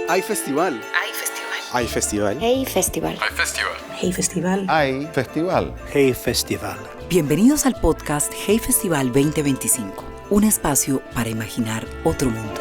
Hay Festival. Hay Festival. Hay Festival. Hay Festival. Hay Festival. Hay Festival. Hay Festival. Hay Festival. Bienvenidos al podcast Hay Festival 2025, un espacio para imaginar otro mundo.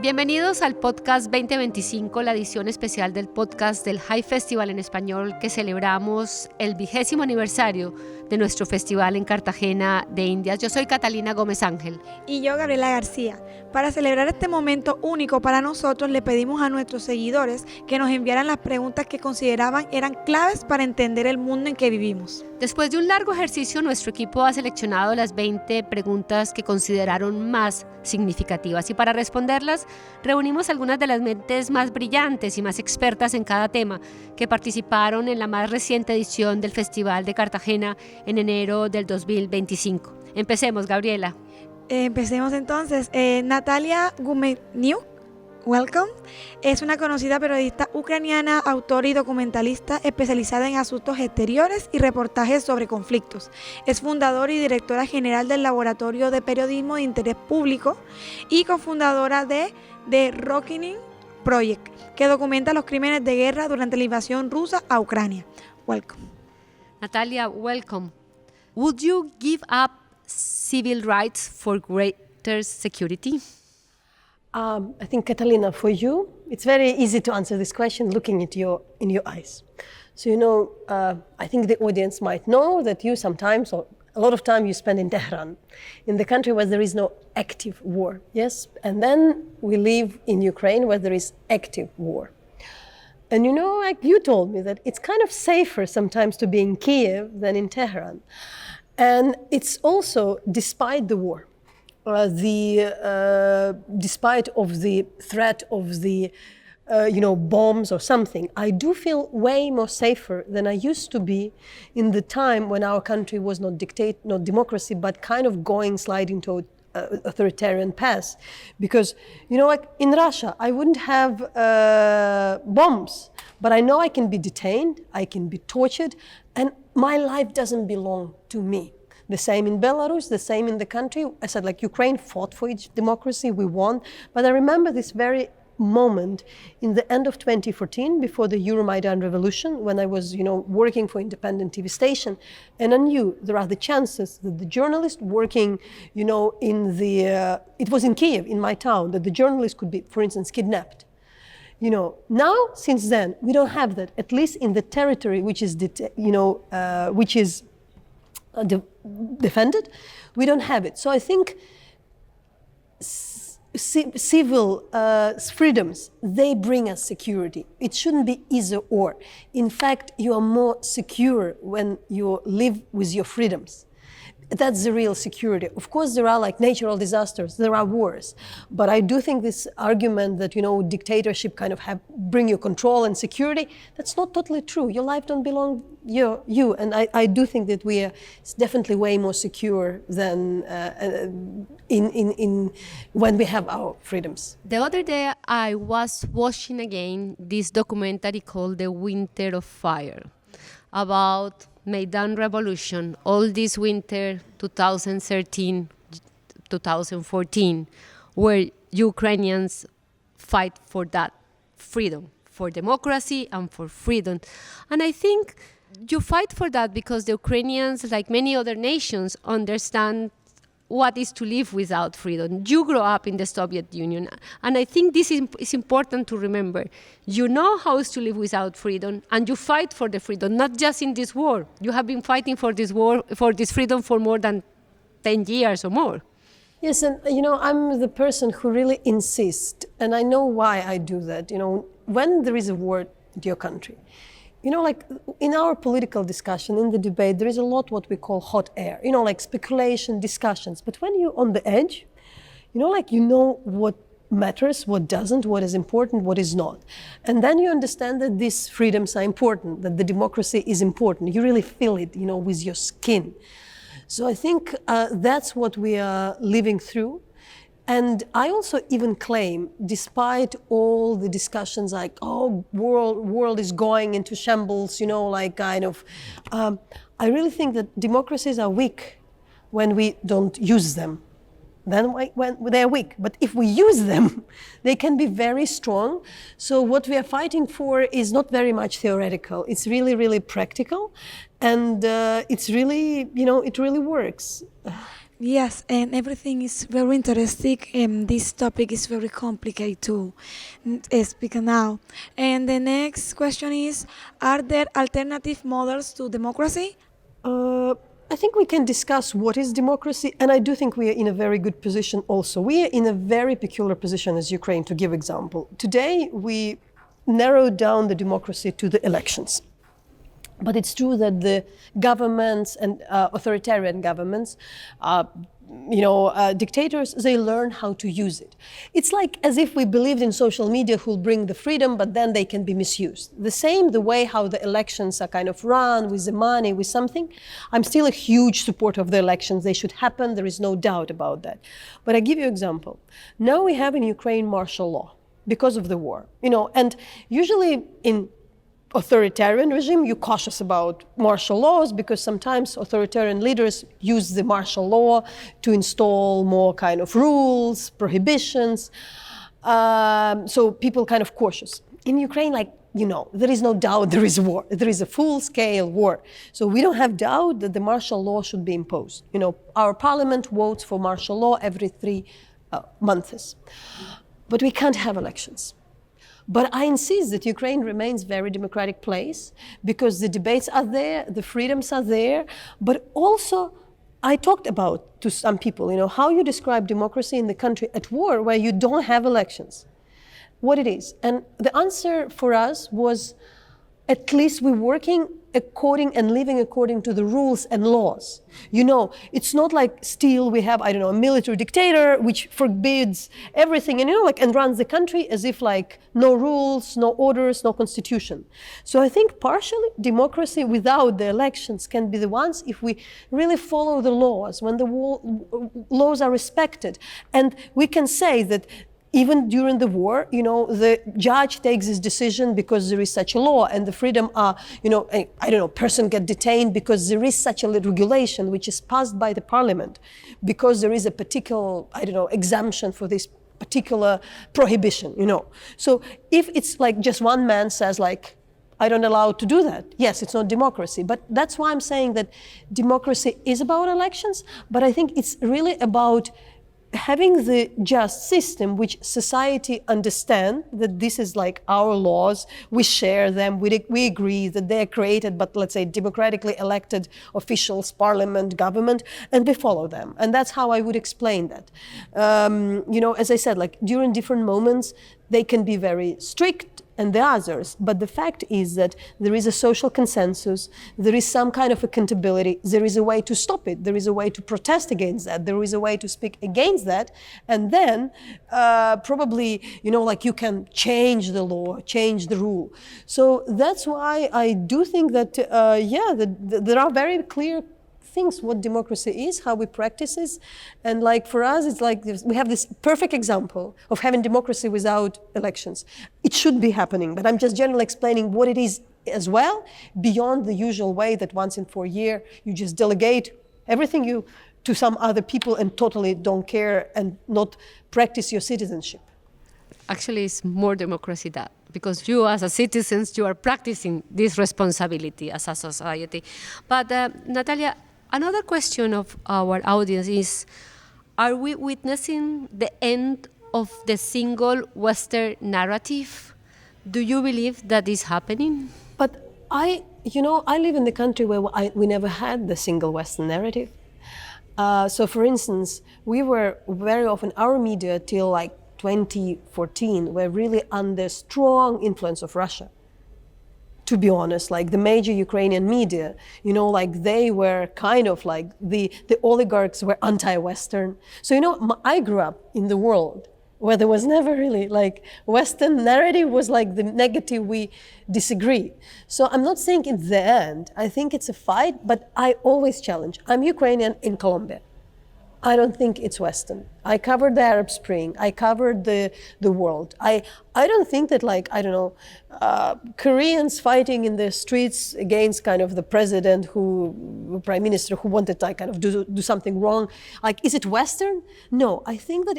Bienvenidos al podcast 2025, la edición especial del podcast del Hay Festival en español que celebramos el 20º aniversario de nuestro festival en Cartagena de Indias. Yo soy Catalina Gómez Ángel. Y yo, Gabriela García. Para celebrar este momento único para nosotros, le pedimos a nuestros seguidores que nos enviaran las preguntas que consideraban eran claves para entender el mundo en que vivimos. Después de un largo ejercicio, nuestro equipo ha seleccionado las 20 preguntas que consideraron más significativas y para responderlas reunimos algunas de las mentes más brillantes y más expertas en cada tema que participaron en la más reciente edición del Festival de Cartagena en enero del 2025. Empecemos, Gabriela. Empecemos entonces. Nataliya Gumenyuk, welcome. Es una conocida periodista ucraniana, autora y documentalista especializada en asuntos exteriores y reportajes sobre conflictos. Es fundadora y directora general del Laboratorio de Periodismo de Interés Público y cofundadora de The Rocketing Project, que documenta los crímenes de guerra durante la invasión rusa a Ucrania. Welcome. Natalia, welcome. Would you give up civil rights for greater security? I think, Catalina, for you, it's very easy to answer this question looking at in your eyes. So, I think the audience might know that you sometimes, or a lot of time you spend in Tehran, in the country where there is no active war, yes? And then we live in Ukraine where there is active war. And like you told me that it's kind of safer sometimes to be in Kiev than in Tehran. And it's also despite the war, despite of the threat of the, bombs or something, I do feel way more safer than I used to be in the time when our country was not democracy, but kind of sliding to authoritarian path. Because, like in Russia, I wouldn't have bombs, but I know I can be detained, I can be tortured, and my life doesn't belong to me. The same in Belarus, the same in the country. I said, Ukraine fought for its democracy, we won. But I remember this very moment in the end of 2014, before the Euromaidan revolution, when I was, working for independent TV station, and I knew there are the chances that the journalist working, it was in Kiev, in my town, that the journalist could be, for instance, kidnapped. Now, since then, we don't have that, at least in the territory which is, defended, we don't have it. So I think civil freedoms, they bring us security. It shouldn't be either or. In fact, you are more secure when you live with your freedoms. That's the real security. Of course, there are natural disasters, there are wars. But I do think this argument that, dictatorship kind of bring you control and security, that's not totally true. Your life don't belong you. And I do think that we are definitely way more secure than in when we have our freedoms. The other day, I was watching again this documentary called The Winter of Fire about Maidan Revolution, all this winter, 2013, 2014, where Ukrainians fight for that freedom, for democracy and for freedom. And I think you fight for that because the Ukrainians, like many other nations, understand what is to live without freedom. You grow up in the Soviet Union, and I think this is important to remember. You know how it's to live without freedom, and you fight for the freedom, not just in this war. You have been fighting for this war, for this freedom for more than 10 years or more. Yes, and I'm the person who really insists, and I know why I do that. When there is a war in your country, in our political discussion, in the debate, there is a lot what we call hot air, speculation, discussions. But when you're on the edge, what matters, what doesn't, what is important, what is not. And then you understand that these freedoms are important, that the democracy is important. You really feel it, with your skin. So I think that's what we are living through. And I also even claim, despite all the discussions world is going into shambles, I really think that democracies are weak. when we don't use them. Then when they're weak. But if we use them, they can be very strong. So what we are fighting for is not very much theoretical. It's really, really practical. And it's really, it really works. Yes, and everything is very interesting, and this topic is very complicated to speak now. And the next question is, are there alternative models to democracy? I think we can discuss what is democracy, and I do think we are in a very good position also. We are in a very peculiar position as Ukraine, to give example. Today, we narrowed down the democracy to the elections. But it's true that the governments and authoritarian governments, dictators, they learn how to use it. It's like as if we believed in social media who will bring the freedom, but then they can be misused. The way how the elections are kind of run with the money, with something. I'm still a huge supporter of the elections. They should happen. There is no doubt about that. But I give you an example. Now we have in Ukraine martial law because of the war. And usually in authoritarian regime, you're cautious about martial laws because sometimes authoritarian leaders use the martial law to install more kind of rules, prohibitions. So people kind of cautious. In Ukraine, there is no doubt there is war. There is a full-scale war. So we don't have doubt that the martial law should be imposed. Our parliament votes for martial law every 3 months. But we can't have elections. But I insist that Ukraine remains a very democratic place because the debates are there, the freedoms are there, but also I talked about to some people, how you describe democracy in the country at war where you don't have elections, what it is. And the answer for us was at least we're working according and living according to the rules and laws. It's not like still we have, a military dictator which forbids everything and runs the country as if no rules, no orders, no constitution. So I think partially democracy without the elections can be the ones if we really follow the laws, when the laws are respected. And we can say that even during the war, the judge takes his decision because there is such a law, and the freedom person get detained because there is such a regulation which is passed by the parliament, because there is a particular, exemption for this particular prohibition, So if it's just one man says I don't allow to do that, yes, it's not democracy. But that's why I'm saying that democracy is about elections, but I think it's really about having the just system which society understand that this is our laws, we share them, we agree that they're created, but let's say democratically elected officials, parliament, government, and we follow them. And that's how I would explain that. As I said, during different moments, they can be very strict and the others, but the fact is that there is a social consensus, there is some kind of accountability, there is a way to stop it, there is a way to protest against that, there is a way to speak against that, and then probably, you can change the law, change the rule. So that's why I do think that, there are very clear things what democracy is, how we practice it, and for us it's we have this perfect example of having democracy without elections. It should be happening, but I'm just generally explaining what it is as well, beyond the usual way that once in 4 years you just delegate everything to some other people and totally don't care and not practice your citizenship. Actually, it's more democracy that, because you as a citizens, you are practicing this responsibility as a society. But Nataliya, another question of our audience is, are we witnessing the end of the single Western narrative? Do you believe that is happening? But I live in the country where we never had the single Western narrative. So for instance, we were very often, our media till 2014 were really under strong influence of Russia. To be honest, the major Ukrainian media, they were kind of the oligarchs were anti-Western. So, I grew up in the world where there was never really Western narrative was the negative, we disagree. So I'm not saying it's the end. I think it's a fight, but I always challenge. I'm Ukrainian in Colombia. I don't think it's Western. I covered the Arab Spring. I covered the world. I don't think that, like, I don't know, Koreans fighting in the streets against kind of the president prime minister who wanted to kind of do something wrong. Like, is it Western? No, I think that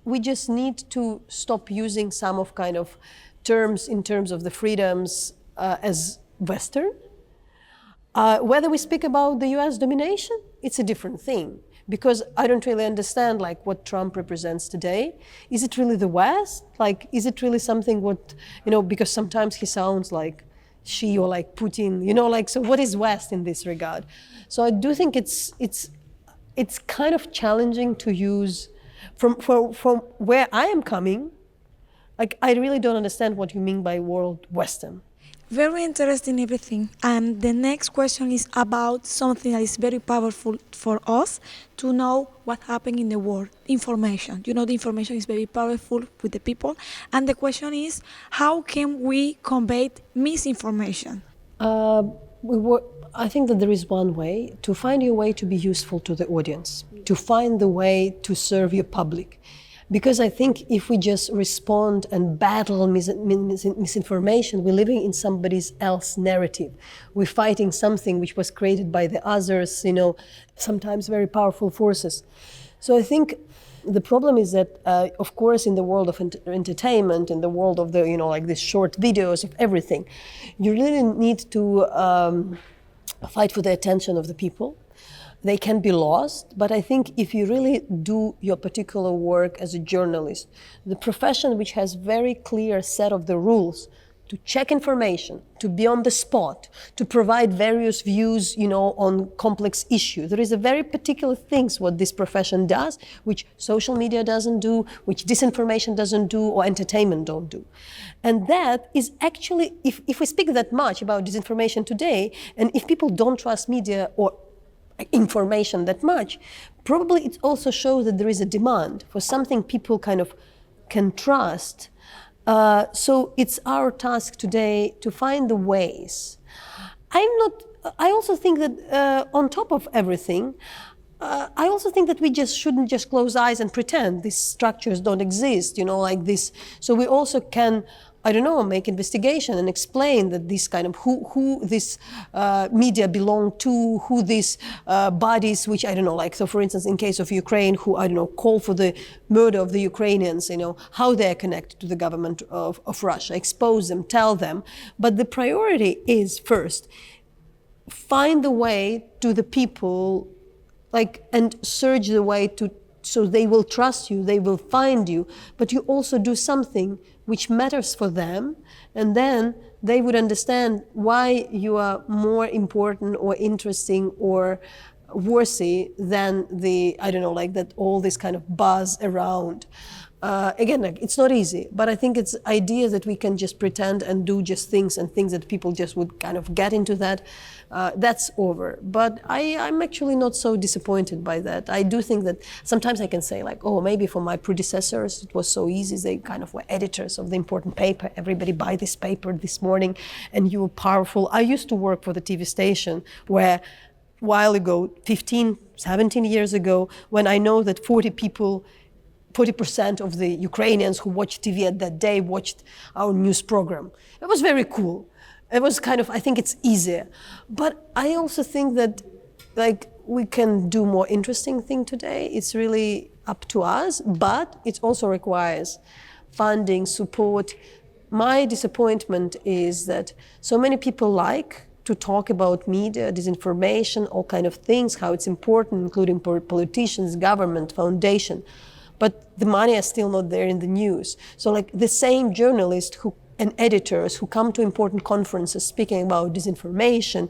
we just need to stop using some of kind of terms in terms of the freedoms as Western. Whether we speak about the US domination, it's a different thing. Because I don't really understand like what Trump represents today. Is it really the West? Like, is it really something because sometimes he sounds like Xi or like Putin, so what is West in this regard? So I do think it's kind of challenging to use from where I am coming. Like, I really don't understand what you mean by world Western. Very interesting everything. And the next question is about something that is very powerful for us to know what happened in the world, information. The information is very powerful with the people. And the question is, how can we combat misinformation? I think that there is one way, to find your way to be useful to the audience, to find the way to serve your public. Because I think if we just respond and battle misinformation, we're living in somebody else's narrative. We're fighting something which was created by the others, sometimes very powerful forces. So I think the problem is that, of course, in the world of entertainment, in the world of the, like these short videos of everything, you really need to fight for the attention of the people. They can be lost, but I think if you really do your particular work as a journalist, the profession which has very clear set of the rules to check information, to be on the spot, to provide various views, on complex issues. There is a very particular things what this profession does, which social media doesn't do, which disinformation doesn't do, or entertainment don't do. And that is actually, if we speak that much about disinformation today, and if people don't trust media or information that much, probably it also shows that there is a demand for something people kind of can trust. So it's our task today to find the ways. I also think that on top of everything, I also think that we just shouldn't just close eyes and pretend these structures don't exist, like this. So we also can, make investigation and explain that this kind of who this media belong to, who these bodies, which so for instance, in case of Ukraine, who, call for the murder of the Ukrainians, how they are connected to the government of Russia, expose them, tell them. But the priority is first, find the way to the people, and surge the way so they will trust you, they will find you, but you also do something which matters for them, and then they would understand why you are more important or interesting or worthy than that all this kind of buzz around. Again, it's not easy, but I think it's ideas that we can just pretend and do just things that people just would kind of get into that. That's over. But I'm actually not so disappointed by that. I do think that sometimes I can say maybe for my predecessors it was so easy. They kind of were editors of the important paper. Everybody buy this paper this morning and you were powerful. I used to work for the TV station where a while ago, 15, 17 years ago, when I know that 40% of the Ukrainians who watched TV at that day watched our news program. It was very cool. It was I think it's easier. But I also think that we can do more interesting thing today. It's really up to us, but it also requires funding, support. My disappointment is that so many people like to talk about media, disinformation, all kind of things, how it's important, including politicians, government, foundation. But the money is still not there in the news. So the same journalists and editors who come to important conferences speaking about disinformation,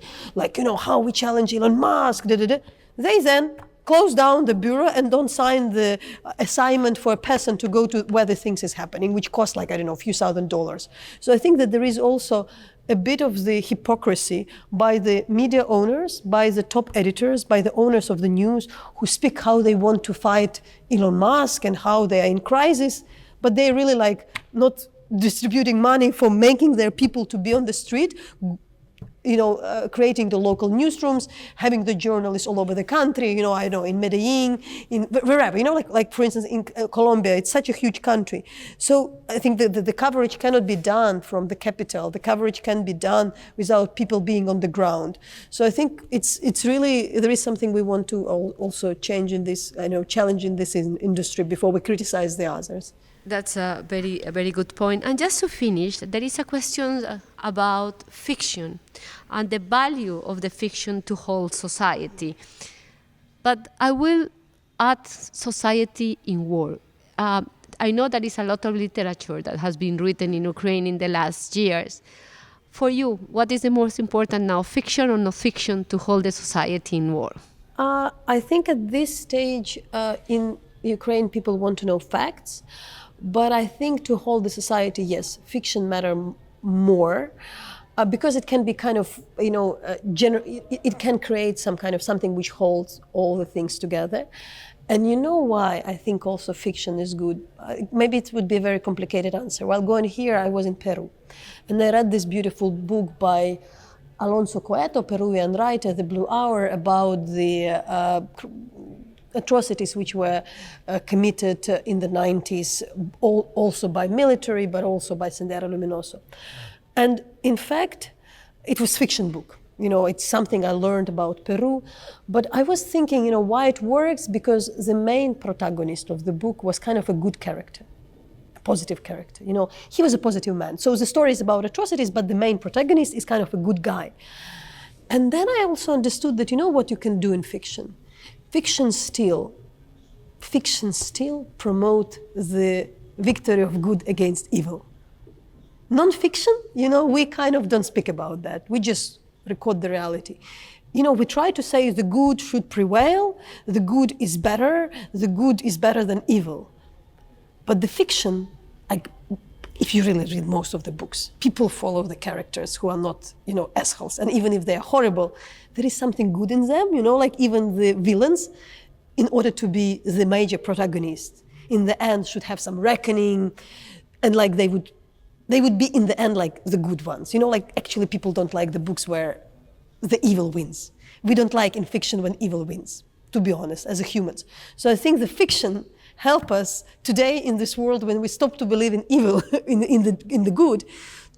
how we challenge Elon Musk, they then close down the bureau and don't sign the assignment for a person to go to where the things is happening, which costs a few $1,000s. So I think that there is also a bit of the hypocrisy by the media owners, by the top editors, by the owners of the news who speak how they want to fight Elon Musk and how they are in crisis, but they're really not distributing money for making their people to be on the street, creating the local newsrooms, having the journalists all over the country, in Medellin, in wherever, like for instance, in Colombia, it's such a huge country. So I think the coverage cannot be done from the capital. The coverage can be done without people being on the ground. So I think it's really, there is something we want to also change in this, challenge in this industry before we criticize the others. That's a very good point. And just to finish, there is a question about fiction and the value of the fiction to whole society. But I will add society in war. I know there is a lot of literature that has been written in Ukraine in the last years. For you, what is the most important now, fiction or non-fiction, to hold the society in war? I think at this stage in Ukraine, people want to know facts. But I think to hold the society, yes, fiction matter more because it can be kind of, it can create some kind of something which holds all the things together. And you know why I think also fiction is good? Maybe it would be a very complicated answer. While going here, I was in Peru. And I read this beautiful book by Alonso Coeto, Peruvian writer, The Blue Hour, about the atrocities which were committed in the 90s, also by military, but also by Sendero Luminoso. And in fact, it was a fiction book. It's something I learned about Peru. But I was thinking, why it works, because the main protagonist of the book was kind of a good character, a positive character. He was a positive man. So the story is about atrocities, but the main protagonist is kind of a good guy. And then I also understood that, what you can do in fiction? Fiction still promote the victory of good against evil. Non-fiction, we kind of don't speak about that. We just record the reality. We try to say the good should prevail, the good is better than evil. But the fiction, if you really read most of the books, people follow the characters who are not, assholes. And even if they're horrible, there is something good in them, like even the villains, in order to be the major protagonist, in the end should have some reckoning, and they would be in the end like the good ones. Actually people don't like the books where the evil wins. We don't like in fiction when evil wins, to be honest, as humans. So I think the fiction help us today in this world when we stop to believe in evil, in the good,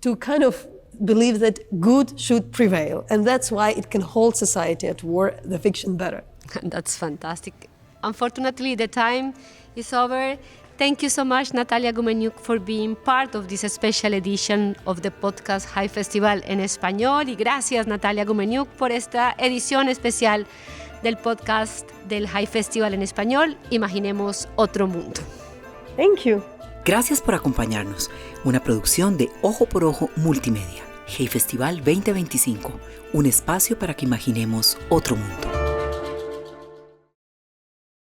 to kind of believe that good should prevail. And that's why it can hold society at war, the fiction better. That's fantastic. Unfortunately, the time is over. Thank you so much, Nataliya Gumenyuk, for being part of this special edition of the podcast Hay Festival en español. Y gracias, Nataliya Gumenyuk, por esta edición especial del podcast del Hay Festival en español, Imaginemos otro mundo. Thank you. Gracias por acompañarnos. Una producción de Ojo por Ojo Multimedia. Hay Festival 2025. Un espacio para que imaginemos otro mundo.